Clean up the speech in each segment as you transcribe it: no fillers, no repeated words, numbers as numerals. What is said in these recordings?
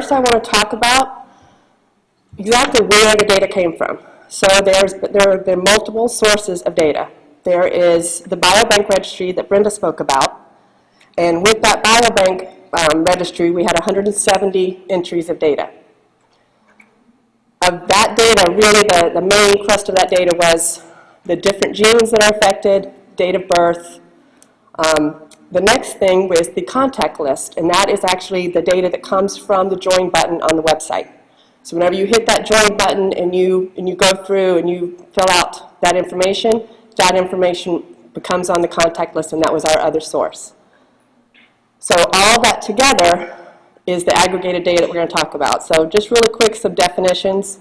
first I want to talk about exactly where the data came from. So there are multiple sources of data. There is the biobank registry that Brenda spoke about. And with that biobank registry, we had 170 entries of data. Of that data, really the main crust of that data was the different genes that are affected, date of birth. The next thing was the contact list, and that is actually the data that comes from the join button on the website. So whenever you hit that join button and you go through and you fill out that information becomes on the contact list, and that was our other source. So all that together is the aggregated data that we're going to talk about. So just really quick, some definitions.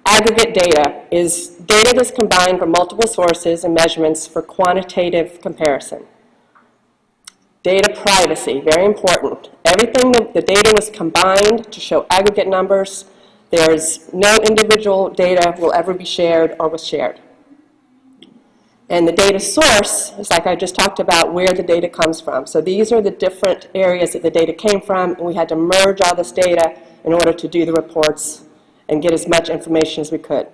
Aggregate data is data that's combined from multiple sources and measurements for quantitative comparison. Data privacy, very important. Everything that the data was combined to show aggregate numbers. There's no individual data will ever be shared or was shared. And the data source is like I just talked about, where the data comes from. So these are the different areas that the data came from, and we had to merge all this data in order to do the reports and get as much information as we could.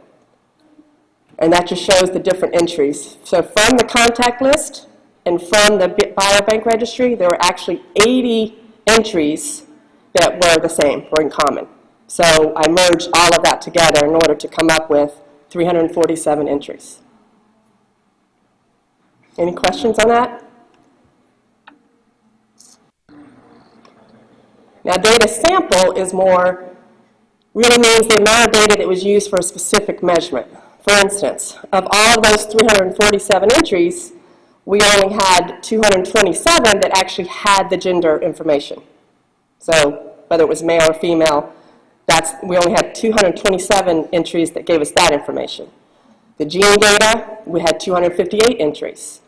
And that just shows the different entries. So from the contact list and from the biobank registry, there were actually 80 entries that were the same, were in common. So I merged all of that together in order to come up with 347 entries. Any questions on that? Now, data sample is really means the amount of data that was used for a specific measurement. For instance, of all of those 347 entries, we only had 227 that actually had the gender information. So whether it was male or female, we only had 227 entries that gave us that information. The gene data, we had 258 entries.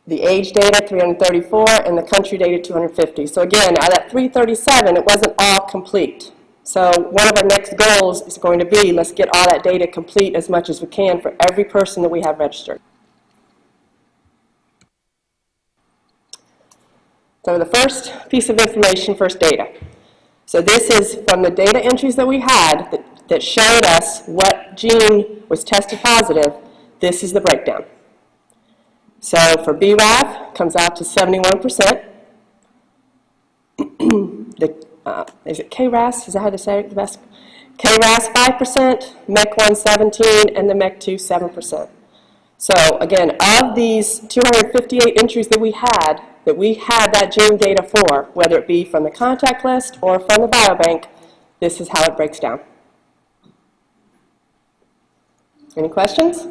The age data, 334, and the country data, 250. So again, out of that 337, it wasn't all complete. So one of our next goals is going to be, let's get all that data complete as much as we can for every person that we have registered. So the first piece of information, first data. So this is from the data entries that we had that showed us what gene was tested positive. This is the breakdown. So for BRAF, comes out to 71%. Is it KRAS? Is that how to say it the best? KRAS 5%, MEK1 17, and the MEK2 7%. So again, of these 258 entries that we had that gene data for, whether it be from the contact list or from the biobank, this is how it breaks down. Any questions?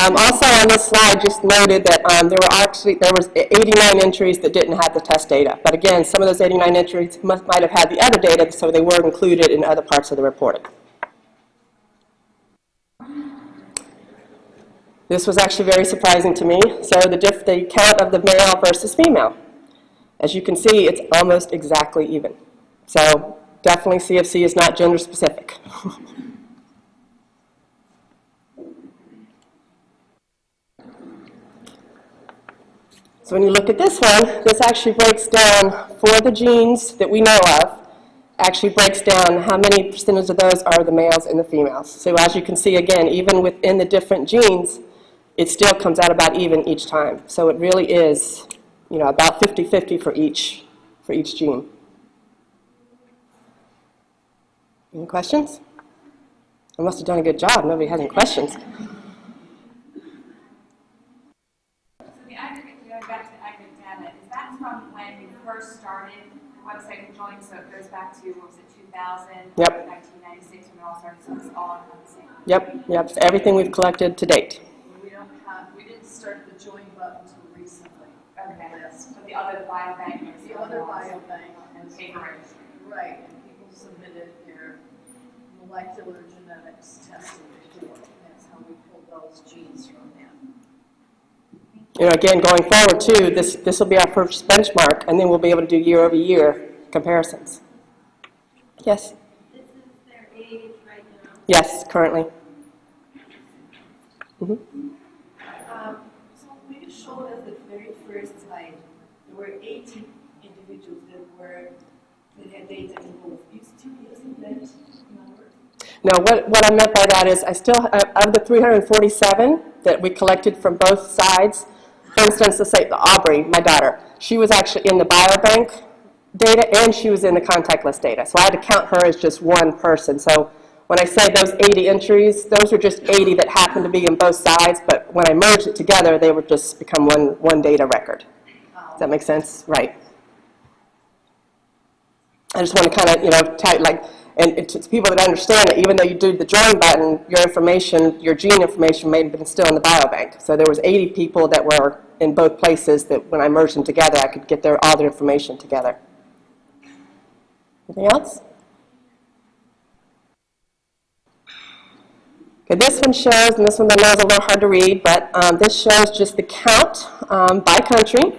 Also on this slide, just noted that there was 89 entries that didn't have the test data. But again, some of those 89 entries might have had the other data, so they were included in other parts of the reporting. This was actually very surprising to me. So the count of the male versus female. As you can see, it's almost exactly even. So definitely CFC is not gender specific. So when you look at this one, this actually breaks down, for the genes that we know of, actually breaks down how many percentage of those are the males and the females. So as you can see, again, even within the different genes, it still comes out about even each time. So it really is, about 50-50 for each gene. Any questions? I must have done a good job. Nobody has any questions. From when you first started the website and joined, so it goes back to, what was it, 2000? Yep. 1996 when it all started, so it's all encompassing. Yep, so everything we've collected to date. We didn't start the join button until recently. Okay. But the other biobank. The other biobank. And paper registry. Right, and people submitted their molecular genetics testing before. That's how we pulled those genes from them. Again, going forward too, this will be our first benchmark, and then we'll be able to do year-over-year comparisons. Yes? This is their age right now? Yes, currently. Mhm. So when you showed us the very first slide, there were 80 individuals that had data in both. You still using that number? No, what I meant by that is I still, of the 347 that we collected from both sides, for instance, let's say Aubrey, my daughter, she was actually in the biobank data and she was in the contact list data. So I had to count her as just one person. So when I say those 80 entries, those are just 80 that happened to be in both sides, but when I merged it together, they would just become one data record. Does that make sense? Right. I just want to kind of, and to people that understand that even though you do the join button, your information, your gene information may have been still in the biobank. So there was 80 people that were in both places that when I merged them together, I could get all their information together. Anything else? Okay, this one shows, and this one I know is a little hard to read, but this shows just the count by country.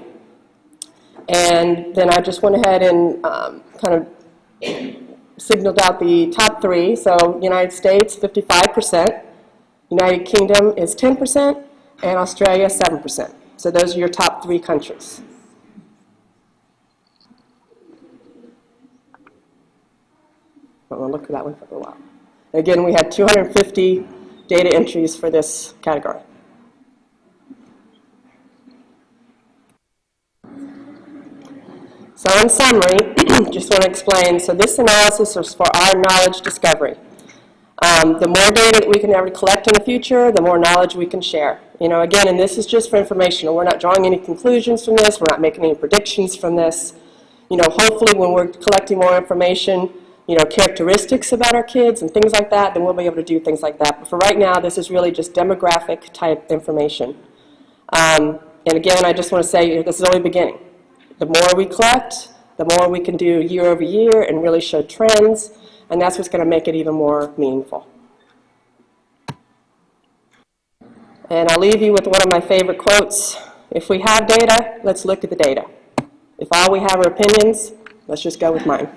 And then I just went ahead and kind of signaled out the top three. So United States, 55%. United Kingdom is 10%. And Australia, 7%. So those are your top three countries. I'm going to look for that one for a little while. Again, we had 250 data entries for this category. So in summary, just want to explain, so this analysis is for our knowledge discovery. The more data that we can ever collect in the future, the more knowledge we can share. Again, and this is just for informational. We're not drawing any conclusions from this. We're not making any predictions from this. Hopefully when we're collecting more information, characteristics about our kids and things like that, then we'll be able to do things like that. But for right now, this is really just demographic type information. And again, I just want to say this is only beginning. The more we collect, the more we can do year over year and really show trends, and that's what's going to make it even more meaningful. And I'll leave you with one of my favorite quotes. If we have data, let's look at the data. If all we have are opinions, let's just go with mine.